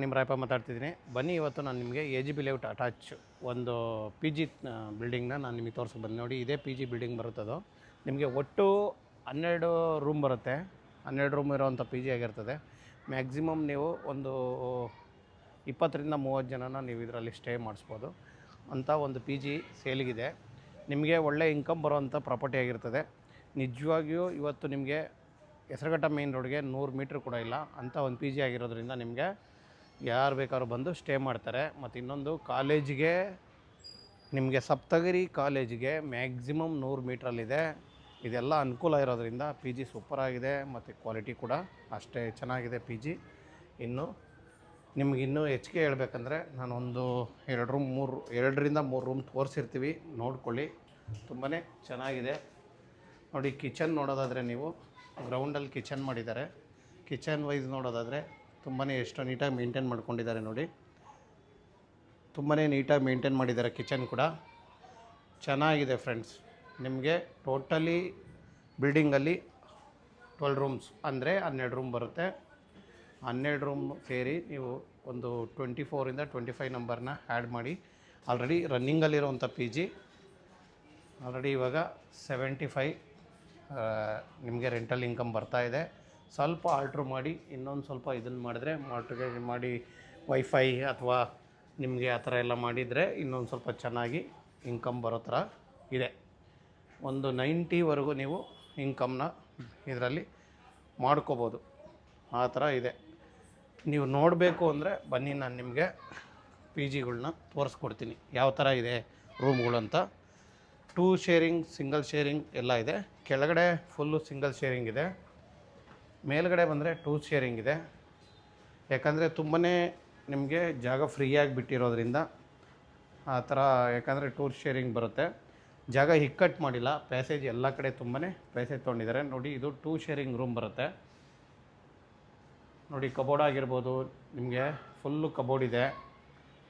ನಿಮ್ಮ ರಾಯಪ್ಪ ಮಾತಾಡ್ತಿದ್ದೀನಿ. ಬನ್ನಿ, ಇವತ್ತು ನಾನು ನಿಮಗೆ AGB ಲೇಔಟ್ ಅಟ್ಯಾಚ್ ಒಂದು PG ಬಿಲ್ಡಿಂಗ್ನ ನಾನು ನಿಮಗೆ ತೋರಿಸ್ಕೊಂಡು ಬಂದು ನೋಡಿ. ಇದೇ PG ಬಿಲ್ಡಿಂಗ್ ಬರುತ್ತದು. ನಿಮಗೆ ಒಟ್ಟು 12 ರೂಮ್ ಬರುತ್ತೆ. 12 ರೂಮ್ ಇರೋವಂಥ PG ಆಗಿರ್ತದೆ. ಮ್ಯಾಕ್ಸಿಮಮ್ ನೀವು ಒಂದು 20ರಿಂದ 30 ಜನನ ನೀವು ಇದರಲ್ಲಿ ಸ್ಟೇ ಮಾಡಿಸ್ಬೋದು ಅಂತ ಒಂದು PG ಸೇಲಿಗಿದೆ. ನಿಮಗೆ ಒಳ್ಳೆ ಇನ್ಕಮ್ ಬರೋವಂಥ ಪ್ರಾಪರ್ಟಿ ಆಗಿರ್ತದೆ. ನಿಜವಾಗಿಯೂ ಇವತ್ತು ನಿಮಗೆ ಹೆಸರುಘಟ್ಟ ಮೇನ್ ರೋಡ್ಗೆ 100 ಮೀಟ್ರ್ ಕೂಡ ಇಲ್ಲ ಅಂಥ ಒಂದು PG ಆಗಿರೋದ್ರಿಂದ ನಿಮಗೆ ಯಾರು ಬೇಕಾದ್ರೂ ಬಂದು ಸ್ಟೇ ಮಾಡ್ತಾರೆ. ಮತ್ತು ಇನ್ನೊಂದು ಕಾಲೇಜಿಗೆ, ನಿಮಗೆ ಸಪ್ತಗಿರಿ ಕಾಲೇಜಿಗೆ ಮ್ಯಾಕ್ಸಿಮಮ್ 100 ಮೀಟ್ರಲ್ಲಿದೆ. ಇದೆಲ್ಲ ಅನುಕೂಲ ಇರೋದ್ರಿಂದ PG ಸೂಪರಾಗಿದೆ ಮತ್ತು ಕ್ವಾಲಿಟಿ ಕೂಡ ಅಷ್ಟೇ ಚೆನ್ನಾಗಿದೆ PG. ಇನ್ನು ನಿಮಗಿನ್ನೂ ಹೆಚ್ಚಿಗೆ ಹೇಳ್ಬೇಕಂದ್ರೆ ನಾನೊಂದು 2ರಿಂದ 3 ರೂಮ್ ತೋರಿಸಿರ್ತೀವಿ, ನೋಡ್ಕೊಳ್ಳಿ. ತುಂಬಾ ಚೆನ್ನಾಗಿದೆ ನೋಡಿ. ಕಿಚನ್ ನೋಡೋದಾದರೆ ನೀವು ಗ್ರೌಂಡಲ್ಲಿ ಕಿಚನ್ ಮಾಡಿದ್ದಾರೆ. ಕಿಚನ್ ವೈಸ್ ನೋಡೋದಾದರೆ ತುಂಬಾ ಎಷ್ಟು ನೀಟಾಗಿ ಮೇಂಟೈನ್ ಮಾಡ್ಕೊಂಡಿದ್ದಾರೆ ನೋಡಿ. ತುಂಬಾ ನೀಟಾಗಿ ಮೇಂಟೈನ್ ಮಾಡಿದ್ದಾರೆ. ಕಿಚನ್ ಕೂಡ ಚೆನ್ನಾಗಿದೆ ಫ್ರೆಂಡ್ಸ್. ನಿಮಗೆ ಟೋಟಲಿ ಬಿಲ್ಡಿಂಗಲ್ಲಿ 12 ರೂಮ್ಸ್ ಅಂದರೆ 12 ರೂಮ್ ಬರುತ್ತೆ. 12 ರೂಮ್ ಸೇರಿ ನೀವು ಒಂದು 24ರಿಂದ 25 ನಂಬರ್ನ ಆ್ಯಡ್ ಮಾಡಿ. ಆಲ್ರೆಡಿ ರನ್ನಿಂಗಲ್ಲಿರುವಂಥ PG ಆಲ್ರೆಡಿ ಇವಾಗ 75 ನಿಮಗೆ ರೆಂಟಲ್ ಇನ್ಕಮ್ ಬರ್ತಾಯಿದೆ. ಸ್ವಲ್ಪ ಆಲ್ಟ್ರು ಮಾಡಿ ಇನ್ನೊಂದು ಸ್ವಲ್ಪ ಇದನ್ನು ಮಾಡಿದ್ರೆ ಮಾರ್ಟಿಗೇಜ್ ಮಾಡಿ ವೈಫೈ ಅಥವಾ ನಿಮಗೆ ಆ ಥರ ಎಲ್ಲ ಮಾಡಿದರೆ ಇನ್ನೊಂದು ಸ್ವಲ್ಪ ಚೆನ್ನಾಗಿ ಇನ್ಕಮ್ ಬರೋ ಥರ ಇದೆ. ಒಂದು 90ವರೆಗೂ ನೀವು ಇನ್ಕಮ್ನ ಇದರಲ್ಲಿ ಮಾಡ್ಕೋಬೋದು, ಆ ಥರ ಇದೆ. ನೀವು ನೋಡಬೇಕು ಅಂದರೆ ಬನ್ನಿ, ನಾನು ನಿಮಗೆ PGಗಳ್ನ ತೋರಿಸ್ಕೊಡ್ತೀನಿ ಯಾವ ಥರ ಇದೆ ರೂಮ್ಗಳಂತ. 2 ಶೇರಿಂಗ್, ಸಿಂಗಲ್ ಶೇರಿಂಗ್ ಎಲ್ಲ ಇದೆ. ಕೆಳಗಡೆ ಫುಲ್ಲು ಸಿಂಗಲ್ ಶೇರಿಂಗ್ ಇದೆ, ಮೇಲ್ಗಡೆ ಬಂದರೆ 2 ಶೇರಿಂಗ್ ಇದೆ. ಯಾಕಂದರೆ ತುಂಬಾ ನಿಮಗೆ ಜಾಗ ಫ್ರೀಯಾಗಿ ಬಿಟ್ಟಿರೋದ್ರಿಂದ ಆ ಥರ. ಯಾಕಂದರೆ 2 ಶೇರಿಂಗ್ ಬರುತ್ತೆ, ಜಾಗ ಇಕ್ಕಟ್ಟು ಮಾಡಿಲ್ಲ. ಪ್ಯಾಸೇಜ್ ಎಲ್ಲ ಕಡೆ ತುಂಬಾ ಪ್ಯಾಸೇಜ್ ತೊಗೊಂಡಿದ್ದಾರೆ ನೋಡಿ. ಇದು 2 ಶೇರಿಂಗ್ ರೂಮ್ ಬರುತ್ತೆ ನೋಡಿ. ಕಬೋರ್ಡ್ ಆಗಿರ್ಬೋದು, ನಿಮಗೆ ಫುಲ್ಲು ಕಬೋರ್ಡ್ ಇದೆ,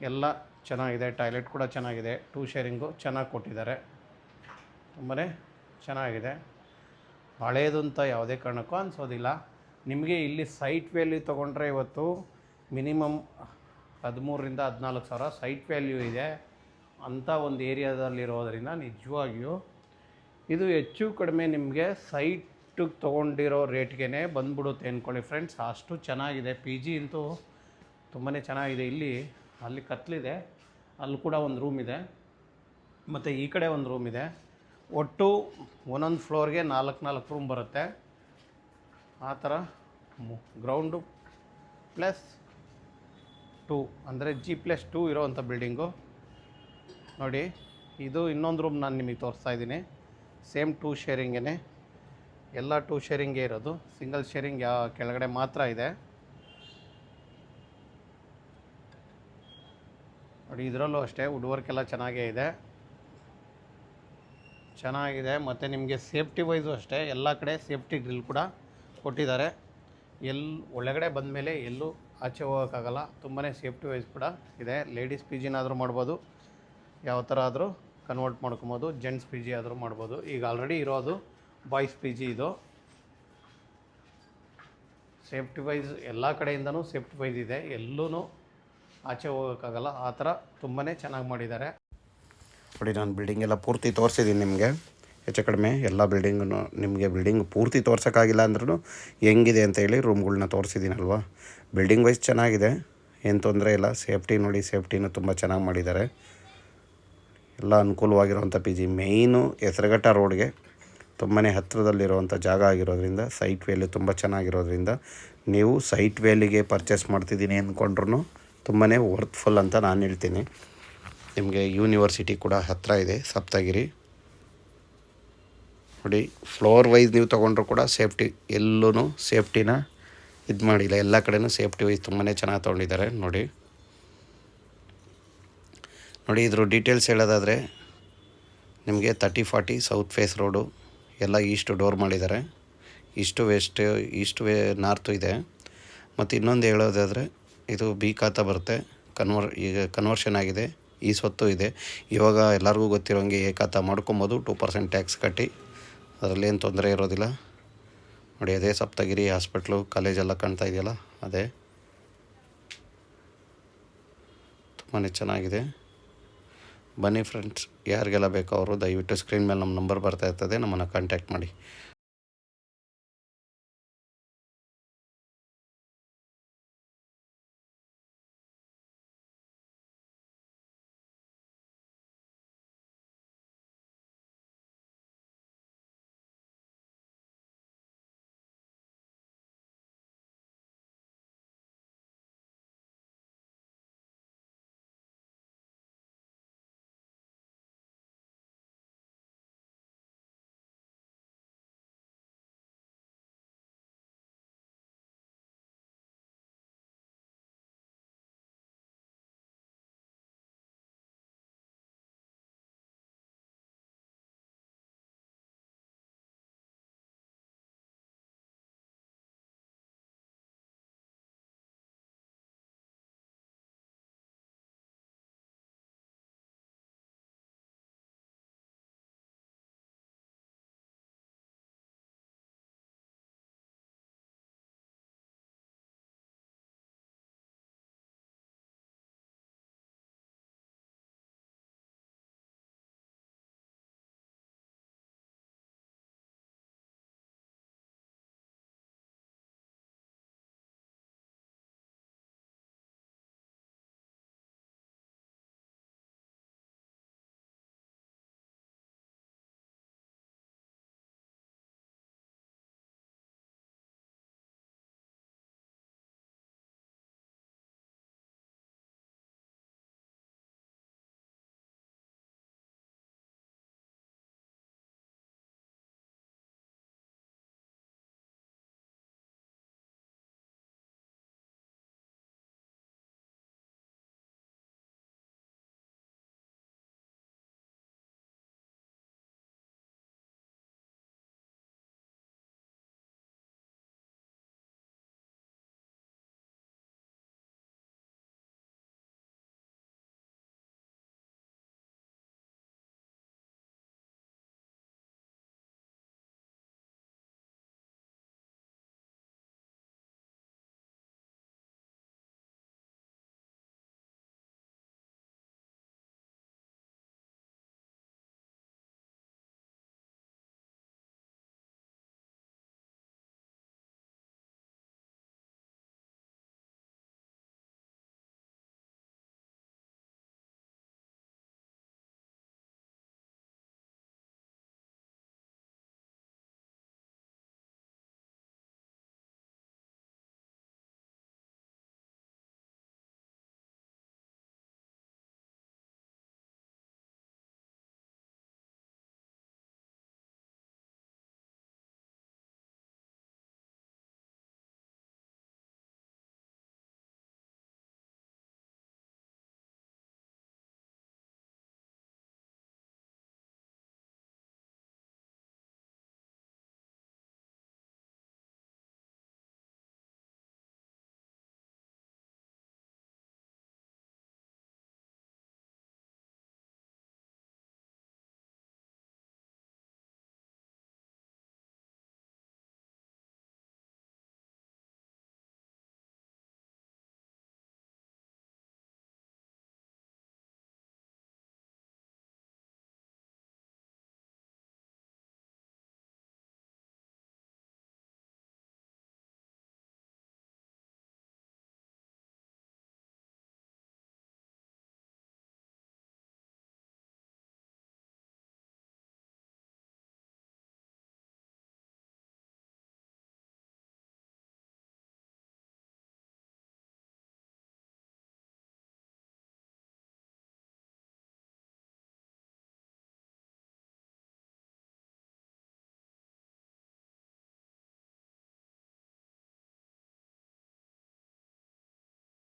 ಎಲ್ಲ ಚೆನ್ನಾಗಿದೆ. ಟಾಯ್ಲೆಟ್ ಕೂಡ ಚೆನ್ನಾಗಿದೆ. 2 ಶೇರಿಂಗು ಚೆನ್ನಾಗಿ ಕೊಟ್ಟಿದ್ದಾರೆ, ತುಂಬಾ ಚೆನ್ನಾಗಿದೆ. ಹಳೇದು ಅಂತ ಯಾವುದೇ ಕಾರಣಕ್ಕೂ ಅನಿಸೋದಿಲ್ಲ. ನಿಮಗೆ ಇಲ್ಲಿ ಸೈಟ್ ವ್ಯಾಲ್ಯೂ ತೊಗೊಂಡ್ರೆ ಇವತ್ತು ಮಿನಿಮಮ್ 13ರಿಂದ 14 ಸಾವಿರ ಸೈಟ್ ವ್ಯಾಲ್ಯೂ ಇದೆ ಅಂಥ ಒಂದು ಏರಿಯಾದಲ್ಲಿರೋದ್ರಿಂದ ನಿಜವಾಗಿಯೂ ಇದು ಹೆಚ್ಚು ಕಡಿಮೆ ನಿಮಗೆ ಸೈಟಿಗೆ ತೊಗೊಂಡಿರೋ ರೇಟ್ಗೆ ಬಂದ್ಬಿಡುತ್ತೆ ಅಂದ್ಕೊಳ್ಳಿ ಫ್ರೆಂಡ್ಸ್. ಅಷ್ಟು ಚೆನ್ನಾಗಿದೆ PG ಅಂತೂ, ತುಂಬಾ ಚೆನ್ನಾಗಿದೆ. ಅಲ್ಲಿ ಕತ್ತಲಿದೆ, ಅಲ್ಲಿ ಕೂಡ ಒಂದು ರೂಮ್ ಇದೆ ಮತ್ತು ಈ ಕಡೆ ಒಂದು ರೂಮ್ ಇದೆ. ಒಟ್ಟು ಒಂದೊಂದು ಫ್ಲೋರ್ಗೆ 4 ರೂಮ್ ಬರುತ್ತೆ. ಆ ಥರ ಗ್ರೌಂಡು +2 ಅಂದರೆ G+2 ಇರೋವಂಥ ಬಿಲ್ಡಿಂಗು ನೋಡಿ. ಇದು ಇನ್ನೊಂದು ರೂಮ್ ನಾನು ನಿಮಗೆ ತೋರಿಸ್ತಾ ಇದ್ದೀನಿ. ಸೇಮ್ 2 ಶೇರಿಂಗೇ, ಎಲ್ಲ 2 ಶೇರಿಂಗೇ ಇರೋದು. ಸಿಂಗಲ್ ಶೇರಿಂಗ್ ಕೆಳಗಡೆ ಮಾತ್ರ ಇದೆ ನೋಡಿ. ಇದರಲ್ಲೂ ಅಷ್ಟೇ ವುಡ್ ವರ್ಕ್ ಎಲ್ಲ ಚೆನ್ನಾಗೇ ಇದೆ, ಚೆನ್ನಾಗಿದೆ. ಮತ್ತು ನಿಮಗೆ ಸೇಫ್ಟಿ ವೈಸು ಅಷ್ಟೇ, ಎಲ್ಲ ಕಡೆ ಸೇಫ್ಟಿ ಗ್ರಿಲ್ ಕೂಡ ಕೊಟ್ಟಿದ್ದಾರೆ. ಒಳಗಡೆ ಬಂದ ಮೇಲೆ ಎಲ್ಲೂ ಆಚೆ ಹೋಗೋಕ್ಕಾಗಲ್ಲ. ತುಂಬಾ ಸೇಫ್ಟಿ ವೈಸ್ ಕೂಡ ಇದೆ. ಲೇಡೀಸ್ PGನಾದರೂ ಮಾಡ್ಬೋದು, ಯಾವ ಥರ ಆದರೂ ಕನ್ವರ್ಟ್ ಮಾಡ್ಕೊಬೋದು. ಜೆಂಟ್ಸ್ PG ಆದರೂ ಮಾಡ್ಬೋದು. ಈಗ ಆಲ್ರೆಡಿ ಇರೋದು ಬಾಯ್ಸ್ PG. ಇದು ಸೇಫ್ಟಿ ವೈಸ್ ಎಲ್ಲ ಕಡೆಯಿಂದನೂ ಸೇಫ್ಟಿ ವೈಸ್ ಇದೆ, ಎಲ್ಲೂ ಆಚೆ ಹೋಗೋಕ್ಕಾಗಲ್ಲ. ಆ ಥರ ತುಂಬಾ ಚೆನ್ನಾಗಿ ಮಾಡಿದ್ದಾರೆ ನೋಡಿ. ನಾನು ಬಿಲ್ಡಿಂಗ್ ಎಲ್ಲ ಪೂರ್ತಿ ತೋರಿಸಿದ್ದೀನಿ ನಿಮಗೆ. ಹೆಚ್ಚು ಕಡಿಮೆ ಎಲ್ಲ ಬಿಲ್ಡಿಂಗನ್ನು ನಿಮಗೆ ಬಿಲ್ಡಿಂಗ್ ಪೂರ್ತಿ ತೋರ್ಸೋಕ್ಕಾಗಿಲ್ಲ ಅಂದ್ರೂ ಹೆಂಗಿದೆ ಅಂತೇಳಿ ರೂಮ್ಗಳ್ನ ತೋರಿಸಿದ್ದೀನಲ್ವ. ಬಿಲ್ಡಿಂಗ್ ವೈಸ್ ಚೆನ್ನಾಗಿದೆ, ಏನು ತೊಂದರೆ ಇಲ್ಲ. ಸೇಫ್ಟಿ ನೋಡಿ, ಸೇಫ್ಟಿನೂ ತುಂಬ ಚೆನ್ನಾಗಿ ಮಾಡಿದ್ದಾರೆ. ಎಲ್ಲ ಅನುಕೂಲವಾಗಿರುವಂಥ PG. ಮೇಯ್ನು ಹೆಸರುಘಟ್ಟ ರೋಡ್ಗೆ ತುಂಬಾ ಹತ್ತಿರದಲ್ಲಿರುವಂಥ ಜಾಗ ಆಗಿರೋದ್ರಿಂದ, ಸೈಟ್ ವ್ಯಾಲ್ಯೂ ತುಂಬ ಚೆನ್ನಾಗಿರೋದ್ರಿಂದ ನೀವು ಸೈಟ್ ವ್ಯಾಲ್ಯೂಗೆ ಪರ್ಚೇಸ್ ಮಾಡ್ತಿದ್ದೀನಿ ಅಂದ್ಕೊಂಡ್ರೂ ತುಂಬಾ ವರ್ತ್ಫುಲ್ ಅಂತ ನಾನು ಹೇಳ್ತೀನಿ. ನಿಮಗೆ ಯೂನಿವರ್ಸಿಟಿ ಕೂಡ ಹತ್ತಿರ ಇದೆ, ಸಪ್ತಗಿರಿ ನೋಡಿ. ಫ್ಲೋರ್ ವೈಸ್ ನೀವು ತೊಗೊಂಡ್ರು ಕೂಡ ಸೇಫ್ಟಿ, ಎಲ್ಲೂ ಸೇಫ್ಟಿನ ಇದು ಮಾಡಿಲ್ಲ. ಎಲ್ಲ ಕಡೆಯೂ ಸೇಫ್ಟಿ ವೈಸ್ ತುಂಬಾ ಚೆನ್ನಾಗಿ ತೊಗೊಂಡಿದ್ದಾರೆ ನೋಡಿ. ಇದ್ರ ಡೀಟೇಲ್ಸ್ ಹೇಳೋದಾದರೆ ನಿಮಗೆ 30-40 ಸೌತ್ ಫೇಸ್ ರೋಡು, ಎಲ್ಲ ಈಸ್ಟ್ ಡೋರ್ ಮಾಡಿದ್ದಾರೆ. ಈಸ್ಟ್ ನಾರ್ತು ಇದೆ. ಮತ್ತು ಇನ್ನೊಂದು ಹೇಳೋದಾದರೆ ಇದು B ಖಾತಾ ಬರುತ್ತೆ. ಈಗ ಕನ್ವರ್ಷನ್ ಆಗಿದೆ, ಈ ಸ್ವತ್ತು ಇದೆ. ಇವಾಗ ಎಲ್ಲರಿಗೂ ಗೊತ್ತಿರೋಂಗೆ ಎ ಖಾತಾ ಮಾಡ್ಕೊಬೋದು. 2% ಟ್ಯಾಕ್ಸ್ ಕಟ್ಟಿ, ಅದರಲ್ಲೇನು ತೊಂದರೆ ಇರೋದಿಲ್ಲ ನೋಡಿ. ಅದೇ ಸಪ್ತಗಿರಿ ಹಾಸ್ಪಿಟ್ಲು, ಕಾಲೇಜೆಲ್ಲ ಕಾಣ್ತಾ ಇದೆಯಲ್ಲ, ಅದೇ ತುಂಬಾ ಚೆನ್ನಾಗಿದೆ. ಬನ್ನಿ ಫ್ರೆಂಡ್ಸ್, ಯಾರಿಗೆಲ್ಲ ಬೇಕೋ ಅವರು ದಯವಿಟ್ಟು ಸ್ಕ್ರೀನ್ ಮೇಲೆ ನಮ್ಮ ನಂಬರ್ ಬರ್ತಾ ಇರ್ತದೆ, ನಮ್ಮನ್ನು ಕಾಂಟ್ಯಾಕ್ಟ್ ಮಾಡಿ.